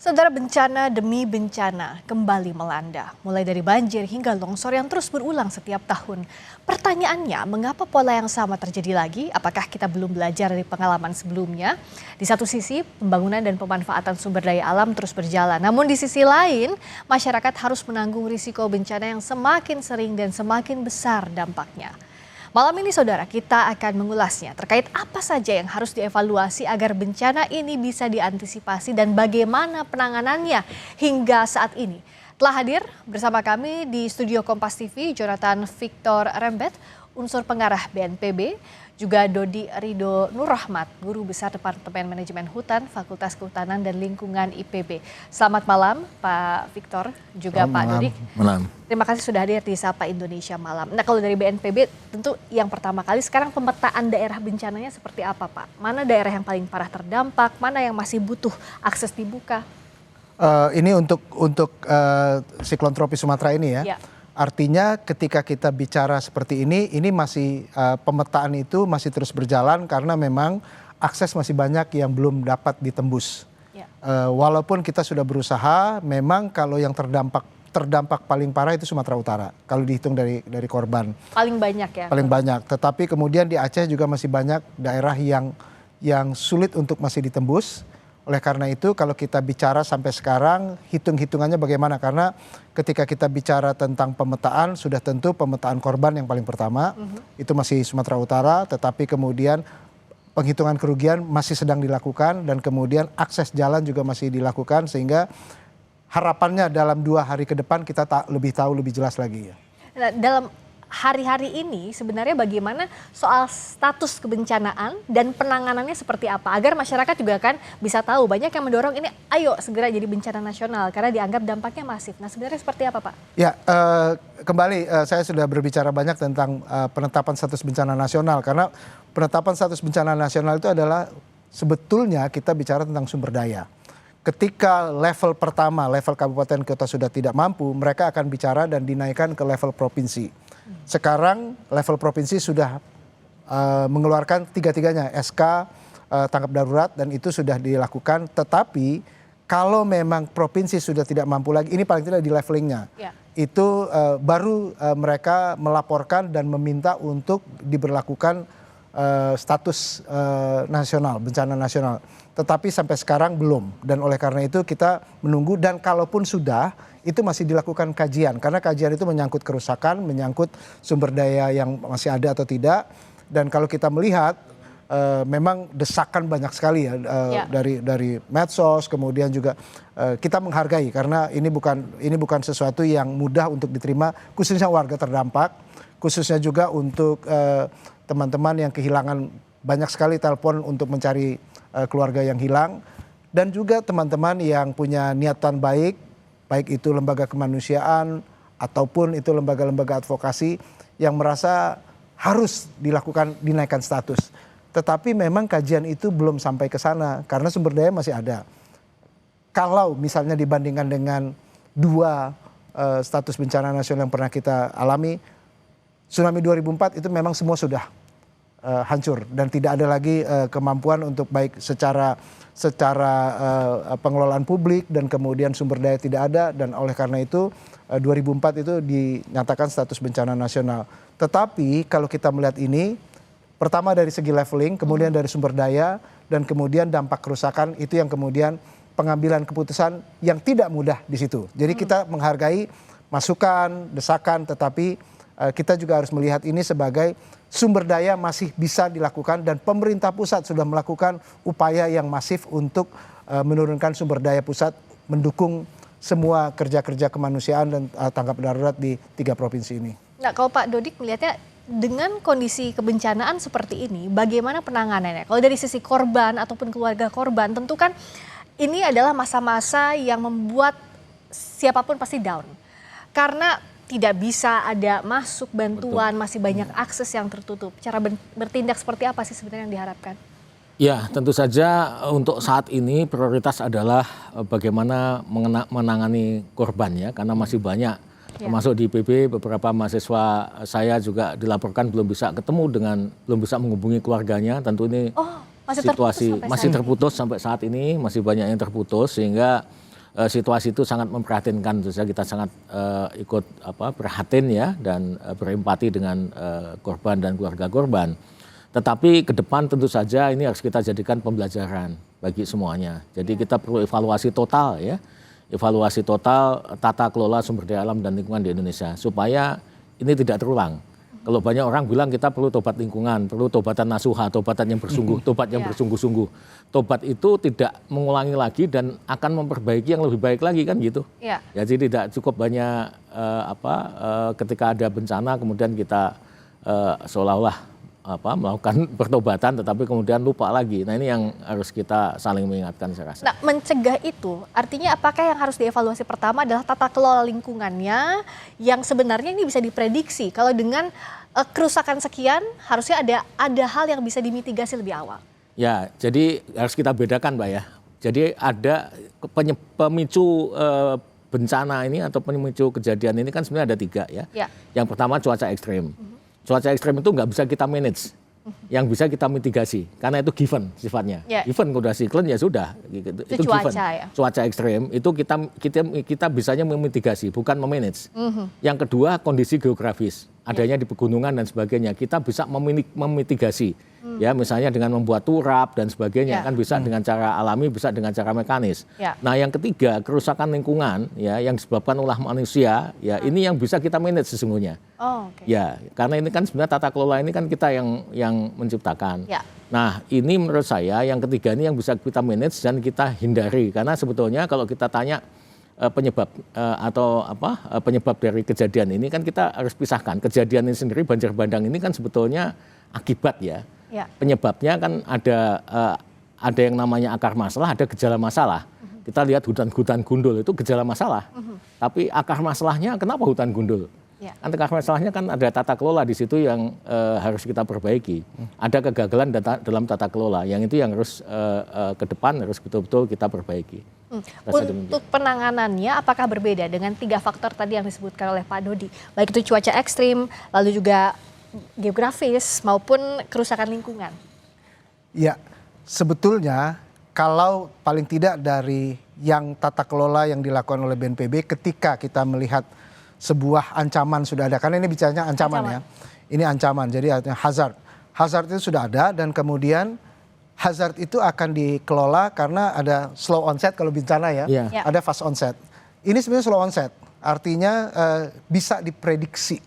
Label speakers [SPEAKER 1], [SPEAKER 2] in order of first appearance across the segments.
[SPEAKER 1] Saudara, bencana demi bencana kembali melanda, mulai dari banjir hingga longsor yang terus berulang setiap tahun. Pertanyaannya, mengapa pola yang sama terjadi lagi? Apakah kita belum belajar dari pengalaman sebelumnya? Di satu sisi, pembangunan dan pemanfaatan sumber daya alam terus berjalan. Namun di sisi lain, masyarakat harus menanggung risiko bencana yang semakin sering dan semakin besar dampaknya. Malam ini saudara, kita akan mengulasnya terkait apa saja yang harus dievaluasi agar bencana ini bisa diantisipasi dan bagaimana penanganannya hingga saat ini. Telah hadir bersama kami di studio Kompas TV Jonathan Victor Rembet, unsur pengarah BNPB, juga Dodi Rido Nurrahmat, Guru Besar Departemen Manajemen Hutan, Fakultas Kehutanan dan Lingkungan IPB. Selamat malam Pak Victor, juga Pak Dodi.
[SPEAKER 2] Malam.
[SPEAKER 1] Terima kasih sudah hadir di Sapa Indonesia Malam. Nah, kalau dari BNPB tentu yang pertama kali sekarang pemetaan daerah bencananya seperti apa Pak? Mana daerah yang paling parah terdampak, mana yang masih butuh akses dibuka?
[SPEAKER 2] Ini untuk siklon tropis Sumatera ini ya. Artinya ketika kita bicara seperti ini masih pemetaan itu masih terus berjalan karena memang akses masih banyak yang belum dapat ditembus. Walaupun kita sudah berusaha, memang kalau yang terdampak paling parah itu Sumatera Utara. Kalau dihitung dari korban.
[SPEAKER 1] Paling banyak ya?
[SPEAKER 2] Paling banyak. Tetapi kemudian di Aceh juga masih banyak daerah yang sulit untuk masih ditembus. Oleh karena itu kalau kita bicara sampai sekarang hitung-hitungannya bagaimana, karena ketika kita bicara tentang pemetaan sudah tentu pemetaan korban yang paling pertama itu masih Sumatera Utara, tetapi kemudian penghitungan kerugian masih sedang dilakukan dan kemudian akses jalan juga masih dilakukan, sehingga harapannya dalam 2 hari ke depan kita lebih tahu lebih jelas lagi ya.
[SPEAKER 1] Nah, dalam hari-hari ini sebenarnya bagaimana soal status kebencanaan dan penanganannya seperti apa agar masyarakat juga kan bisa tahu. Banyak yang mendorong ini ayo segera jadi bencana nasional karena dianggap dampaknya masif. Nah, sebenarnya seperti apa Pak?
[SPEAKER 2] Ya, kembali saya sudah berbicara banyak tentang penetapan status bencana nasional, karena penetapan status bencana nasional itu adalah sebetulnya kita bicara tentang sumber daya. Ketika level pertama, level kabupaten kota sudah tidak mampu, mereka akan bicara dan dinaikkan ke level provinsi. Sekarang level provinsi sudah mengeluarkan tiga-tiganya SK tanggap darurat dan itu sudah dilakukan. Tetapi kalau memang provinsi sudah tidak mampu lagi, ini paling tidak di levelingnya, itu baru mereka melaporkan dan meminta untuk diberlakukan status nasional, bencana nasional. Tetapi sampai sekarang belum, dan oleh karena itu kita menunggu, dan kalaupun sudah itu masih dilakukan kajian, karena kajian itu menyangkut kerusakan, menyangkut sumber daya yang masih ada atau tidak. Dan kalau kita melihat memang desakan banyak sekali ya, dari medsos, kemudian juga kita menghargai karena ini bukan sesuatu yang mudah untuk diterima, khususnya warga terdampak, khususnya juga untuk teman-teman yang kehilangan, banyak sekali telepon untuk mencari keluarga yang hilang, dan juga teman-teman yang punya niatan baik itu lembaga kemanusiaan ataupun itu lembaga-lembaga advokasi yang merasa harus dinaikkan status. Tetapi memang kajian itu belum sampai ke sana karena sumber daya masih ada. Kalau misalnya dibandingkan dengan 2 status bencana nasional yang pernah kita alami, tsunami 2004 itu memang semua sudah hancur dan tidak ada lagi kemampuan untuk baik secara pengelolaan publik dan kemudian sumber daya tidak ada, dan oleh karena itu 2004 itu dinyatakan status bencana nasional. Tetapi kalau kita melihat ini, pertama dari segi leveling, kemudian dari sumber daya, dan kemudian dampak kerusakan, itu yang kemudian pengambilan keputusan yang tidak mudah di situ. Jadi kita menghargai masukan, desakan, tetapi kita juga harus melihat ini sebagai sumber daya masih bisa dilakukan dan pemerintah pusat sudah melakukan upaya yang masif untuk menurunkan sumber daya pusat, mendukung semua kerja-kerja kemanusiaan dan tanggap darurat di 3 provinsi ini.
[SPEAKER 1] Nah, kalau Pak Dodik melihatnya dengan kondisi kebencanaan seperti ini, bagaimana penanganannya? Kalau dari sisi korban ataupun keluarga korban, tentu kan ini adalah masa-masa yang membuat siapapun pasti down. Karena tidak bisa ada masuk bantuan, masih banyak akses yang tertutup. Cara bertindak seperti apa sih sebenarnya yang diharapkan?
[SPEAKER 2] Ya, tentu saja untuk saat ini prioritas adalah bagaimana menangani korban ya, karena masih banyak. Termasuk di IPB beberapa mahasiswa saya juga dilaporkan belum bisa belum bisa menghubungi keluarganya. Tentu ini situasi masih terputus sampai saat ini, masih banyak yang terputus, sehingga
[SPEAKER 3] situasi itu sangat memprihatinkan, tentu saja kita sangat ikut prihatin ya dan berempati dengan korban dan keluarga korban. Tetapi ke depan tentu saja ini harus kita jadikan pembelajaran bagi semuanya. Jadi kita perlu evaluasi total ya, evaluasi total tata kelola sumber daya alam dan lingkungan di Indonesia supaya ini tidak terulang. Kalau banyak orang bilang kita perlu tobat lingkungan, perlu tobatan nasuha, tobatan yang bersungguh, tobat yang bersungguh-sungguh. Tobat itu tidak mengulangi lagi dan akan memperbaiki yang lebih baik lagi kan gitu.
[SPEAKER 1] Ya.
[SPEAKER 3] Jadi tidak cukup banyak ketika ada bencana kemudian kita seolah-olah melakukan pertobatan tetapi kemudian lupa lagi. Nah ini yang harus kita saling mengingatkan saya rasa.
[SPEAKER 1] Nah mencegah itu artinya apakah yang harus dievaluasi pertama adalah tata kelola lingkungannya yang sebenarnya ini bisa diprediksi. Kalau dengan kerusakan sekian harusnya ada hal yang bisa dimitigasi lebih awal. Ya,
[SPEAKER 3] jadi harus kita bedakan Mbak ya. Jadi ada pemicu bencana ini atau pemicu kejadian ini kan sebenarnya ada 3 ya. Yang pertama cuaca ekstrim. Cuaca ekstrim itu nggak bisa kita manage, yang bisa kita mitigasi, karena itu given sifatnya. Given udah siklon ya sudah, itu
[SPEAKER 1] cuaca,
[SPEAKER 3] given.
[SPEAKER 1] Ya?
[SPEAKER 3] Cuaca ekstrim itu kita bisanya memitigasi, bukan memanage. Yang kedua kondisi geografis, adanya di pegunungan dan sebagainya, kita bisa memitigasi. Ya misalnya dengan membuat turap dan sebagainya kan bisa dengan cara alami, bisa dengan cara mekanis. Nah yang ketiga kerusakan lingkungan ya yang disebabkan oleh manusia ya ini yang bisa kita manage sesungguhnya. Ya karena ini kan sebenarnya tata kelola ini kan kita yang menciptakan. Nah ini menurut saya yang ketiga ini yang bisa kita manage dan kita hindari karena sebetulnya kalau kita tanya penyebab penyebab dari kejadian ini kan kita harus pisahkan. Kejadian ini sendiri banjir bandang ini kan sebetulnya akibat ya. Penyebabnya kan ada yang namanya akar masalah, ada gejala masalah. Kita lihat hutan gundul itu gejala masalah. Tapi akar masalahnya kenapa hutan gundul? Akar masalahnya kan ada tata kelola di situ yang harus kita perbaiki. Ada kegagalan dalam tata kelola, yang itu yang harus ke depan harus betul-betul kita perbaiki.
[SPEAKER 1] Untuk penanganannya apakah berbeda dengan 3 faktor tadi yang disebutkan oleh Pak Dodi? Baik itu cuaca ekstrim, lalu juga geografis maupun kerusakan lingkungan. Ya,
[SPEAKER 2] sebetulnya kalau paling tidak dari yang tata kelola yang dilakukan oleh BNPB ketika kita melihat sebuah ancaman sudah ada, karena ini bicaranya ancaman ya. Ini ancaman, jadi artinya hazard. Hazard itu sudah ada dan kemudian hazard itu akan dikelola karena ada slow onset kalau bencana ya. Ada fast onset. Ini sebenarnya slow onset, artinya bisa diprediksi.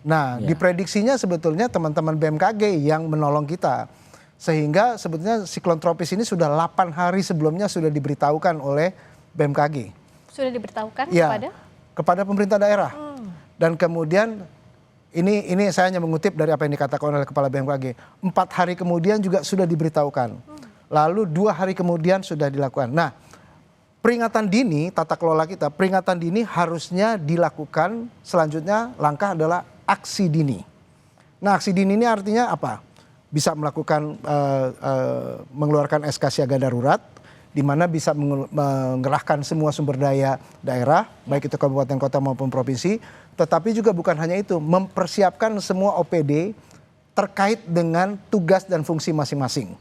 [SPEAKER 2] Nah, diprediksinya sebetulnya teman-teman BMKG yang menolong kita. Sehingga sebetulnya siklon tropis ini sudah 8 hari sebelumnya sudah diberitahukan oleh BMKG.
[SPEAKER 1] Sudah diberitahukan
[SPEAKER 2] kepada pemerintah daerah. Dan kemudian ini saya hanya mengutip dari apa yang dikatakan oleh Kepala BMKG. 4 hari kemudian juga sudah diberitahukan. Lalu 2 hari kemudian sudah dilakukan. Nah, peringatan dini, tata kelola kita, peringatan dini harusnya dilakukan selanjutnya langkah adalah aksi dini. Nah aksi dini ini artinya apa? Bisa melakukan, mengeluarkan SK siaga darurat, di mana bisa mengerahkan semua sumber daya daerah, baik itu kabupaten kota maupun provinsi, tetapi juga bukan hanya itu, mempersiapkan semua OPD terkait dengan tugas dan fungsi masing-masing.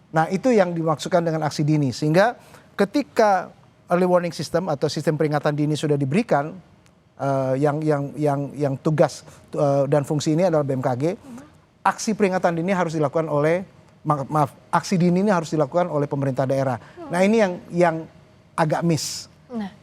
[SPEAKER 2] Nah itu yang dimaksudkan dengan aksi dini, sehingga ketika early warning system atau sistem peringatan dini sudah diberikan, yang tugas dan fungsi ini adalah BMKG, aksi peringatan dini harus dilakukan oleh aksi dini ini harus dilakukan oleh pemerintah daerah. Nah ini yang agak miss.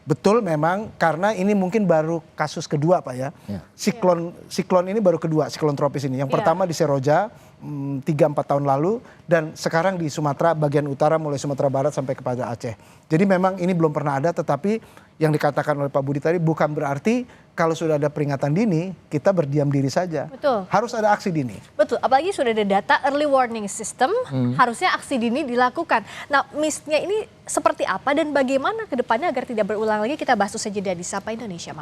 [SPEAKER 2] Betul memang karena ini mungkin baru kasus kedua Pak ya. Siklon ini baru kedua, siklon tropis ini. Yang pertama di Seroja 3-4 tahun lalu dan sekarang di Sumatera bagian utara mulai Sumatera Barat sampai kepada Aceh. Jadi memang ini belum pernah ada, tetapi yang dikatakan oleh Pak Budi tadi bukan berarti kalau sudah ada peringatan dini kita berdiam diri saja.
[SPEAKER 1] Betul.
[SPEAKER 2] Harus ada aksi dini.
[SPEAKER 1] Betul, apalagi sudah ada data early warning system, harusnya aksi dini dilakukan. Nah, missnya ini seperti apa dan bagaimana ke depannya agar tidak berulang lagi? Kita bahas usai jeda di Sapa Indonesia Malam.